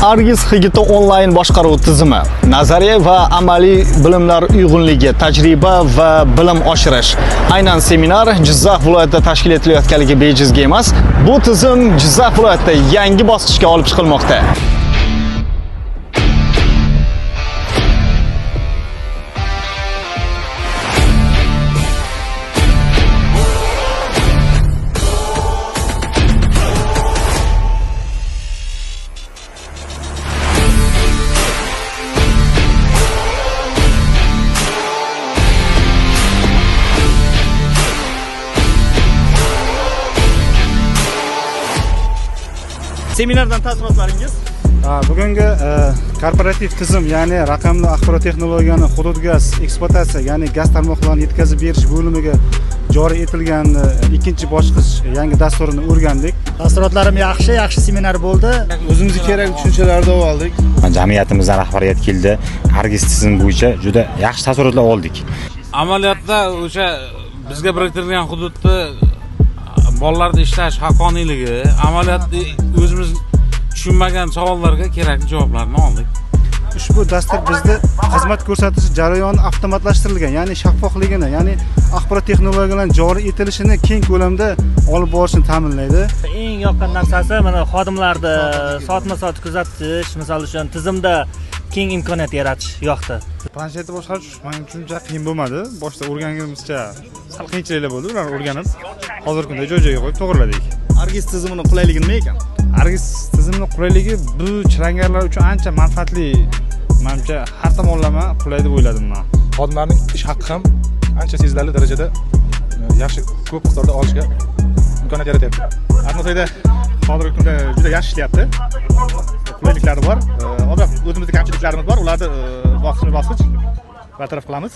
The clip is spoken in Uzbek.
Argis Xigita onlayn boshqaruv tizimi, nazariya va amaliy bilimlar uyg'unligi, tajriba va bilim oshirish. Aynan seminar Jizzax viloyatida tashkil etilayotganligi bejizga emas. Bu tizim Jizzax viloyatida yangi bosqichga olib chiqilmoqda. Seminardan taassurotlaringiz? Bugungi korporativ tizim, ya'ni raqamli axborot texnologiyani hudud gaz ekspluatatsiya, ya'ni gaz tarmoqlarini yetkazib berish bo'limiga joriy etilgan ikkinchi bosqich yangi dasturini o'rgandik. Taassurotlarim yaxshi seminar bo'ldi. O'zimizga kerak tushunchalarni oldik. Jamiyatimizdan rahbariyat keldi. Argis tizimi bo'yicha juda yaxshi taassurotlar oldik. Amaliyotda o'sha bizga biriktirilgan hududda bolalarda ishlash haqqoniyligi, amaliyotda o'zimiz tushunmagan savollarga kerakli javoblarni oldik. Ushbu dastur bizda xizmat ko'rsatish jarayoni avtomatlashtirilgan, ya'ni shaffofligini, ya'ni axborot texnologiyalarining joriy etilishini keng ko'lamda olib borishni ta'minlaydi. Eng yoqqan narsasi mana xodimlarni soatma-soat kuzatish, misol uchun tizimda keng imkoniyat yaratish yoqdi. Planshetni boshqarish men uchun juda qiyin bo'lmadi. Boshda o'rganganimizcha sal qiyinchiliklar bo'ldi. Ularni o'rganib, hozirgi kunda joy-joyiga qo'yib to'g'riladik. Argis tizimining qulayligini nima ekan? Argis tizimining qulayligi bu chilangarlar uchun ancha manfaatli. Menimcha har tomonlama qulay deb o'yladim men. Xodimlarning ish haqqi ham ancha sezilarli darajada yaxshi ko'p miqdorda olishga imkoniyat yaratyapti. Arnotoyda hozirgi kunda juda yaxshi ishlayapti. Qulayliklari bor. Albatta o'zimizda kamchiliklarimiz bor. Ularni bosqichma-bosqich bartaraf qilamiz.